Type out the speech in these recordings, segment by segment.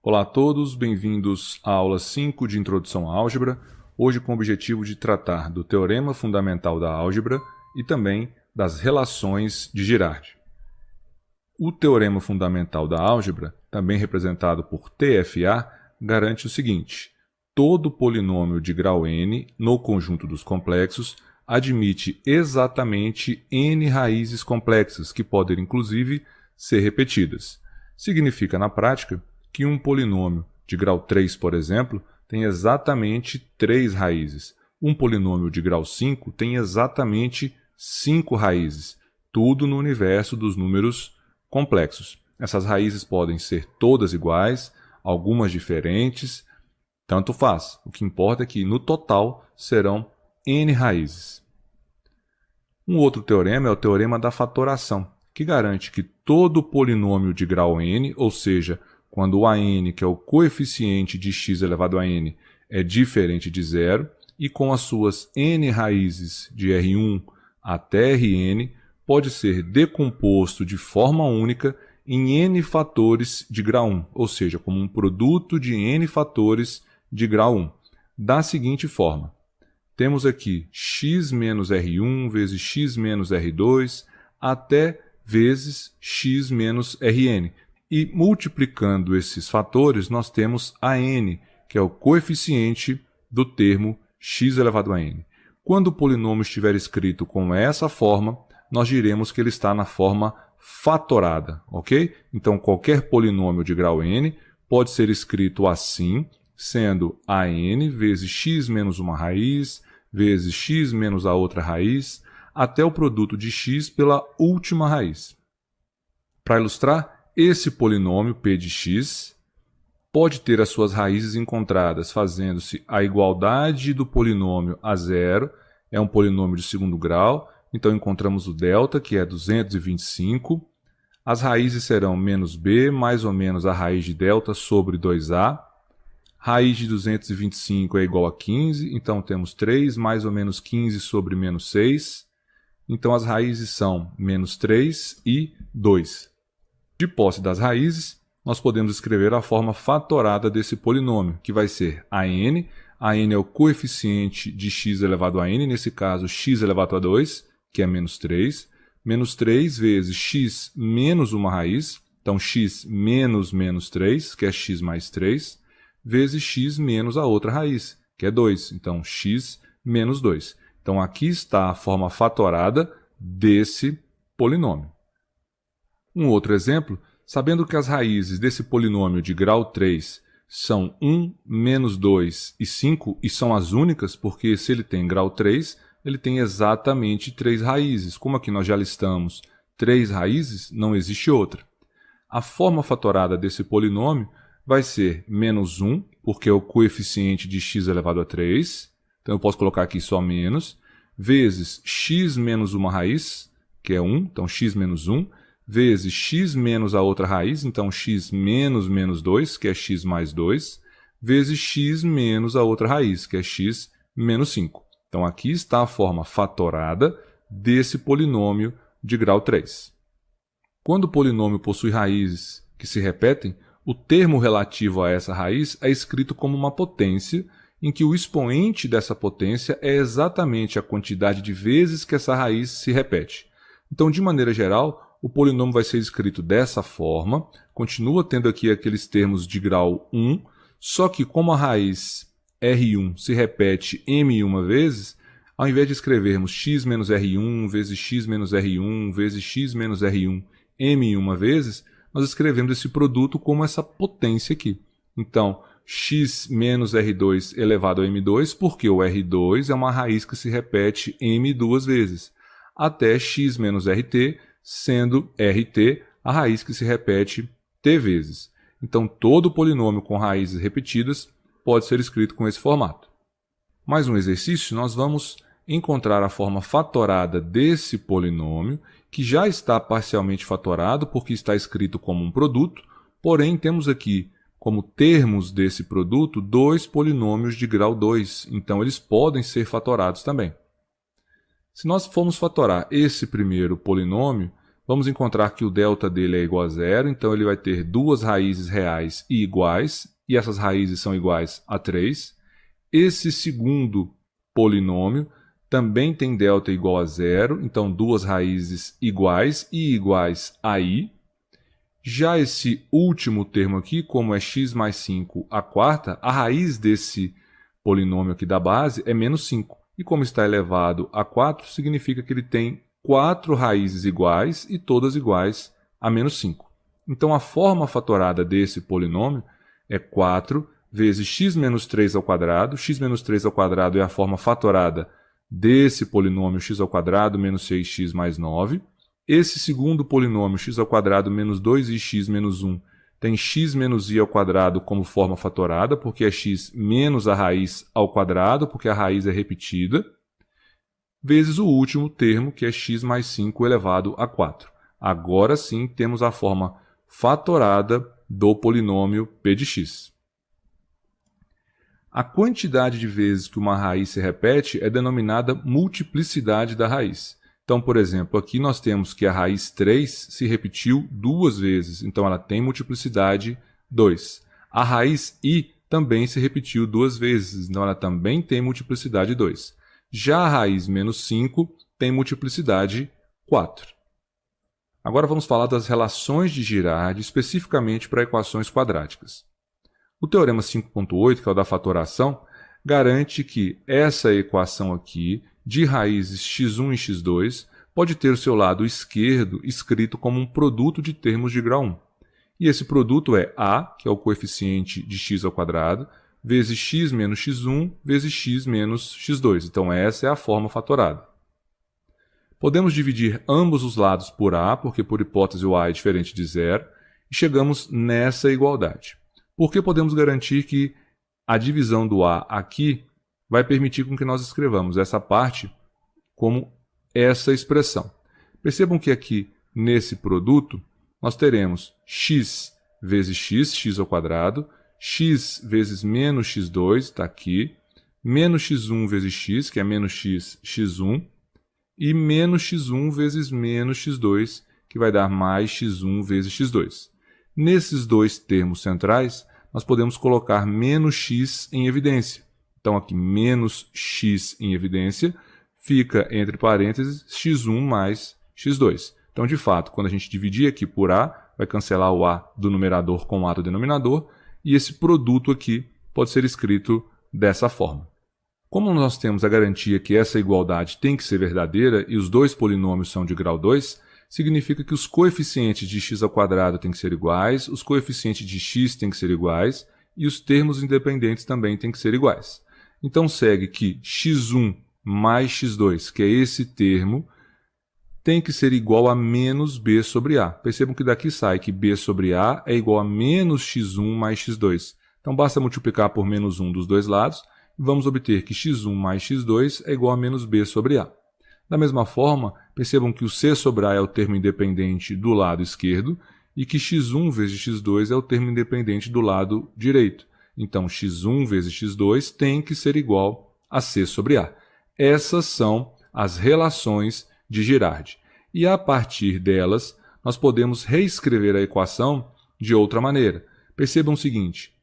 Olá a todos, bem-vindos à aula 5 de Introdução à Álgebra, hoje com o objetivo de tratar do Teorema Fundamental da Álgebra e também das relações de Girardi. O Teorema Fundamental da Álgebra, também representado por TFA, garante o seguinte: todo polinômio de grau n no conjunto dos complexos admite exatamente n raízes complexas, que podem inclusive ser repetidas. Significa na prática que um polinômio de grau 3, por exemplo, tem exatamente 3 raízes. Um polinômio de grau 5 tem exatamente 5 raízes, tudo no universo dos números complexos. Essas raízes podem ser todas iguais, algumas diferentes, tanto faz. O que importa é que, no total, serão n raízes. Um outro teorema é o teorema da fatoração, que garante que todo polinômio de grau n, ou seja, quando o an, que é o coeficiente de x elevado a n, é diferente de zero, e com as suas n raízes de R1 até Rn, pode ser decomposto de forma única em n fatores de grau 1, ou seja, como um produto de n fatores de grau 1. Da seguinte forma: temos aqui x menos R1 vezes x menos R2 até vezes x menos Rn. E multiplicando esses fatores, nós temos an, que é o coeficiente do termo x elevado a n. Quando o polinômio estiver escrito com essa forma, nós diremos que ele está na forma fatorada, ok? Então, qualquer polinômio de grau n pode ser escrito assim, sendo an vezes x menos uma raiz, vezes x menos a outra raiz, até o produto de x pela última raiz. Para ilustrar, esse polinômio p de x pode ter as suas raízes encontradas fazendo-se a igualdade do polinômio a zero, é um polinômio de segundo grau, então encontramos o delta, que é 225. As raízes serão menos b mais ou menos a raiz de delta sobre 2a. Raiz de 225 é igual a 15, então temos 3 mais ou menos 15 sobre menos 6. Então as raízes são menos 3 e 2. De posse das raízes, nós podemos escrever a forma fatorada desse polinômio, que vai ser an. An é o coeficiente de x elevado a n, nesse caso x elevado a 2, que é menos 3. Menos 3 vezes x menos uma raiz, então x menos menos 3, que é x mais 3, vezes x menos a outra raiz, que é 2, então x menos 2. Então aqui está a forma fatorada desse polinômio. Um outro exemplo, sabendo que as raízes desse polinômio de grau 3 são 1, menos 2 e 5, e são as únicas, porque se ele tem grau 3, ele tem exatamente 3 raízes. Como aqui nós já listamos 3 raízes, não existe outra. A forma fatorada desse polinômio vai ser menos 1, porque é o coeficiente de x elevado a 3, então eu posso colocar aqui só menos, vezes x menos uma raiz, que é 1, então x menos 1, vezes x menos a outra raiz, então x menos menos 2, que é x mais 2, vezes x menos a outra raiz, que é x menos 5. Então aqui está a forma fatorada desse polinômio de grau 3. Quando o polinômio possui raízes que se repetem, o termo relativo a essa raiz é escrito como uma potência, em que o expoente dessa potência é exatamente a quantidade de vezes que essa raiz se repete. Então, de maneira geral, o polinômio vai ser escrito dessa forma, continua tendo aqui aqueles termos de grau 1, só que como a raiz R1 se repete m1 vezes, ao invés de escrevermos x menos R1 vezes x menos R1 vezes x menos R1 m1 vezes, nós escrevemos esse produto como essa potência aqui. Então, x menos R2 elevado a m2, porque o R2 é uma raiz que se repete m duas vezes, até x menos RT, sendo RT a raiz que se repete t vezes. Então, todo polinômio com raízes repetidas pode ser escrito com esse formato. Mais um exercício, nós vamos encontrar a forma fatorada desse polinômio, que já está parcialmente fatorado porque está escrito como um produto, porém temos aqui como termos desse produto dois polinômios de grau 2, então eles podem ser fatorados também. Se nós formos fatorar esse primeiro polinômio, vamos encontrar que o delta dele é igual a zero, então ele vai ter duas raízes reais e iguais, e essas raízes são iguais a 3. Esse segundo polinômio também tem delta igual a zero, então duas raízes iguais e iguais a i. Já esse último termo aqui, como é x mais 5 a quarta, a raiz desse polinômio aqui da base é menos 5. E como está elevado a 4, significa que ele tem 4 raízes iguais e todas iguais a menos 5. Então a forma fatorada desse polinômio é 4 vezes x menos 3 ao quadrado. X menos 3 ao quadrado é a forma fatorada desse polinômio x ao quadrado menos 6x mais 9. Esse segundo polinômio x ao quadrado menos 2x menos 1 tem x menos i ao quadrado como forma fatorada, porque é x menos a raiz ao quadrado, porque a raiz é repetida, vezes o último termo, que é x mais 5 elevado a 4. Agora sim temos a forma fatorada do polinômio p de x. A quantidade de vezes que uma raiz se repete é denominada multiplicidade da raiz. Então, por exemplo, aqui nós temos que a raiz 3 se repetiu duas vezes, então ela tem multiplicidade 2. A raiz i também se repetiu duas vezes, então ela também tem multiplicidade 2. Já a raiz menos 5 tem multiplicidade 4. Agora vamos falar das relações de Girardi, especificamente para equações quadráticas. O teorema 5.8, que é o da fatoração, garante que essa equação aqui, de raízes x1 e x2, pode ter o seu lado esquerdo escrito como um produto de termos de grau 1. E esse produto é a, que é o coeficiente de x ao quadrado, vezes x menos x1, vezes x menos x2. Então essa é a forma fatorada. Podemos dividir ambos os lados por a, porque por hipótese o a é diferente de zero, e chegamos nessa igualdade. Porque podemos garantir que a divisão do a aqui vai permitir com que nós escrevamos essa parte como essa expressão. Percebam que aqui, nesse produto, nós teremos x vezes x, x ao quadrado, x vezes menos x2, está aqui, menos x1 vezes x, que é menos x, x1, e menos x1 vezes menos x2, que vai dar mais x1 vezes x2. Nesses dois termos centrais, nós podemos colocar menos x em evidência. Então, aqui, menos x em evidência, fica entre parênteses x1 mais x2. Então, de fato, quando a gente dividir aqui por a, vai cancelar o a do numerador com o a do denominador, e esse produto aqui pode ser escrito dessa forma. Como nós temos a garantia que essa igualdade tem que ser verdadeira e os dois polinômios são de grau 2, significa que os coeficientes de x ao quadrado têm que ser iguais, os coeficientes de x têm que ser iguais e os termos independentes também têm que ser iguais. Então segue que x1 mais x2, que é esse termo, tem que ser igual a menos b sobre a. Percebam que daqui sai que b sobre a é igual a menos x1 mais x2. Então basta multiplicar por menos 1 dos dois lados e vamos obter que x1 mais x2 é igual a menos b sobre a. Da mesma forma, percebam que o c sobre a é o termo independente do lado esquerdo e que x1 vezes x2 é o termo independente do lado direito. Então, x1 vezes x2 tem que ser igual a c sobre a. Essas são as relações de Girardi. E a partir delas, nós podemos reescrever a equação de outra maneira. Percebam o seguinte,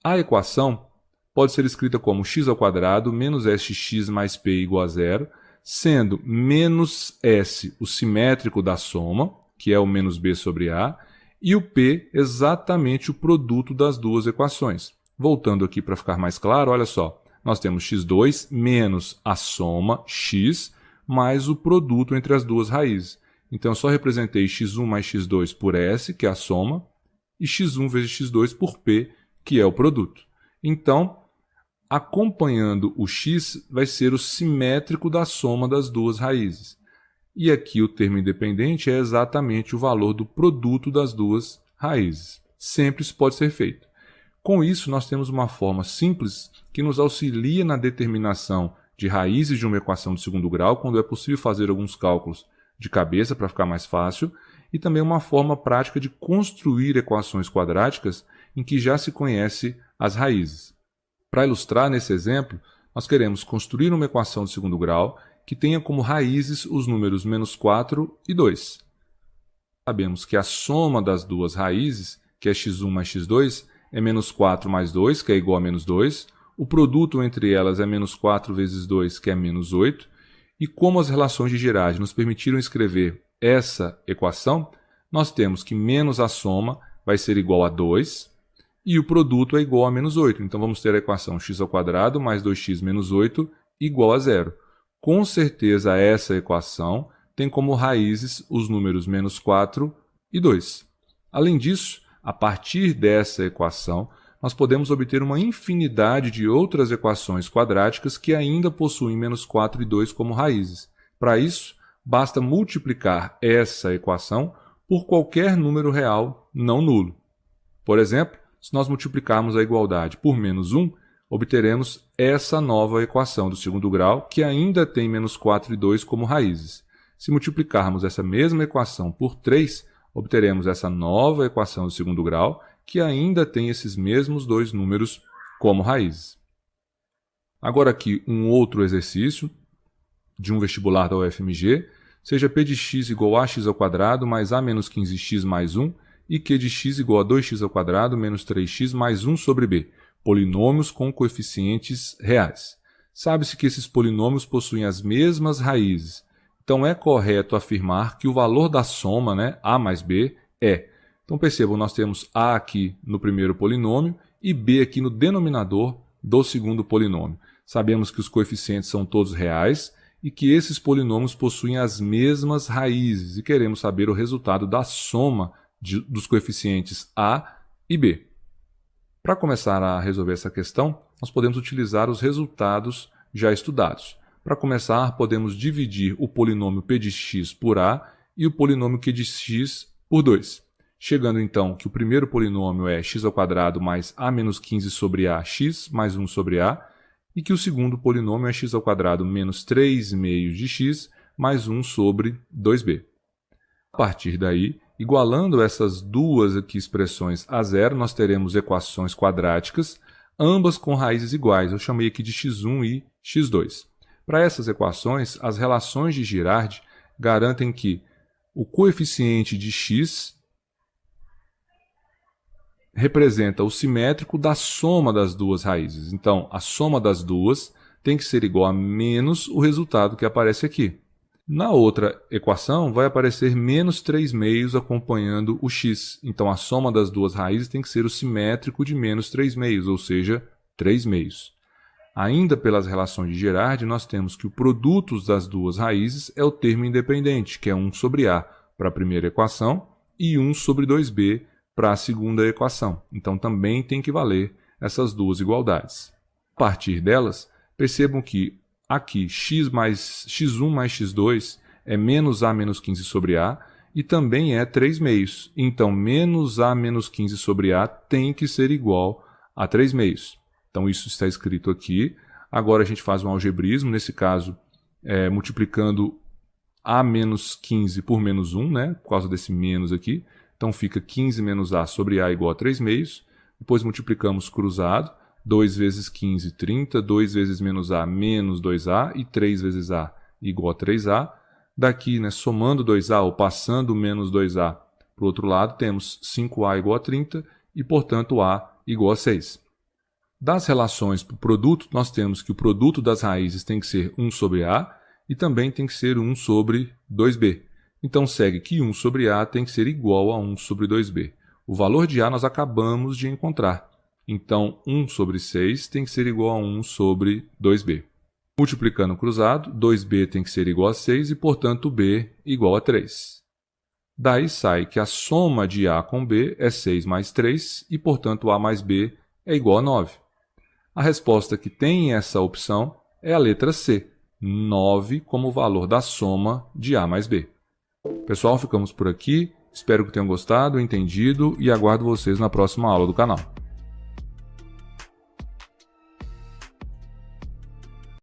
a equação pode ser escrita como x ao quadrado menos sx mais p igual a zero, sendo menos s o simétrico da soma, que é o menos b sobre a, e o p exatamente o produto das duas equações. Voltando aqui para ficar mais claro, olha só, nós temos x2 menos a soma x mais o produto entre as duas raízes. Então, eu só representei x1 mais x2 por s, que é a soma, e x1 vezes x2 por p, que é o produto. Então, acompanhando o x vai ser o simétrico da soma das duas raízes. E aqui o termo independente é exatamente o valor do produto das duas raízes. Sempre isso pode ser feito. Com isso, nós temos uma forma simples que nos auxilia na determinação de raízes de uma equação de segundo grau, quando é possível fazer alguns cálculos de cabeça para ficar mais fácil, e também uma forma prática de construir equações quadráticas em que já se conhece as raízes. Para ilustrar nesse exemplo, nós queremos construir uma equação de segundo grau que tenha como raízes os números menos 4 e 2. sabemos que a soma das duas raízes, que é x1 mais x2, é menos 4 mais 2, que é igual a menos 2. O produto entre elas é menos 4 vezes 2, que é menos 8. E como as relações de Girardi nos permitiram escrever essa equação, nós temos que menos a soma vai ser igual a 2 e o produto é igual a menos 8. Então vamos ter a equação x² mais 2x menos 8 igual a 0. Com certeza essa equação tem como raízes os números menos 4 e 2. Além disso, a partir dessa equação, nós podemos obter uma infinidade de outras equações quadráticas que ainda possuem menos 4 e 2 como raízes. Para isso, basta multiplicar essa equação por qualquer número real não nulo. Por exemplo, se nós multiplicarmos a igualdade por menos 1, obteremos essa nova equação do segundo grau, que ainda tem menos 4 e 2 como raízes. Se multiplicarmos essa mesma equação por 3, obteremos essa nova equação do segundo grau, que ainda tem esses mesmos dois números como raízes. Agora aqui um outro exercício de um vestibular da UFMG, seja P de x igual a x² mais a menos 15x mais 1 e Q de x igual a 2x² menos 3x mais 1 sobre b, polinômios com coeficientes reais. Sabe-se que esses polinômios possuem as mesmas raízes. Então, é correto afirmar que o valor da soma, a mais b, é. Então, percebam, nós temos a aqui no primeiro polinômio e b aqui no denominador do segundo polinômio. Sabemos que os coeficientes são todos reais e que esses polinômios possuem as mesmas raízes e queremos saber o resultado da soma dos coeficientes a e b. Para começar a resolver essa questão, nós podemos utilizar os resultados já estudados. Para começar, podemos dividir o polinômio p de x por a e o polinômio q de x por 2. Chegando então que o primeiro polinômio é x² mais a menos 15 sobre a x mais 1 sobre a e que o segundo polinômio é x² menos 3 meios de x mais 1 sobre 2b. A partir daí, igualando essas duas aqui expressões a zero, nós teremos equações quadráticas, ambas com raízes iguais. Eu chamei aqui de x1 e x2. Para essas equações, as relações de Girardi garantem que o coeficiente de x representa o simétrico da soma das duas raízes. Então, a soma das duas tem que ser igual a menos o resultado que aparece aqui. Na outra equação, vai aparecer menos 3 meios acompanhando o x. Então, a soma das duas raízes tem que ser o simétrico de menos 3 meios, ou seja, 3 meios. Ainda pelas relações de Girardi, nós temos que o produto das duas raízes é o termo independente, que é 1 sobre a para a primeira equação e 1 sobre 2b para a segunda equação. Então, também tem que valer essas duas igualdades. A partir delas, percebam que aqui x1 mais x2 é menos a menos 15 sobre a e também é 3 meios. Então, menos a menos 15 sobre a tem que ser igual a 3 meios. Então, isso está escrito aqui. Agora, a gente faz um algebrismo, nesse caso, multiplicando a menos 15 por menos 1, por causa desse menos aqui. Então, fica 15 menos a sobre a igual a 3 meios. Depois, multiplicamos cruzado. 2 vezes 15, 30. 2 vezes menos a, menos 2a. E 3 vezes a igual a 3a. Daqui, somando 2a ou passando menos 2a para o outro lado, temos 5a igual a 30 e, portanto, a igual a 6. Das relações para o produto, nós temos que o produto das raízes tem que ser 1 sobre a e também tem que ser 1 sobre 2b. Então, segue que 1 sobre a tem que ser igual a 1 sobre 2b. O valor de a nós acabamos de encontrar. Então, 1 sobre 6 tem que ser igual a 1 sobre 2b. Multiplicando cruzado, 2b tem que ser igual a 6 e, portanto, b igual a 3. Daí sai que a soma de a com b é 6 mais 3 e, portanto, a mais b é igual a 9. A resposta que tem essa opção é a letra C, 9 como valor da soma de a mais b. Pessoal, ficamos por aqui. Espero que tenham gostado, entendido e aguardo vocês na próxima aula do canal.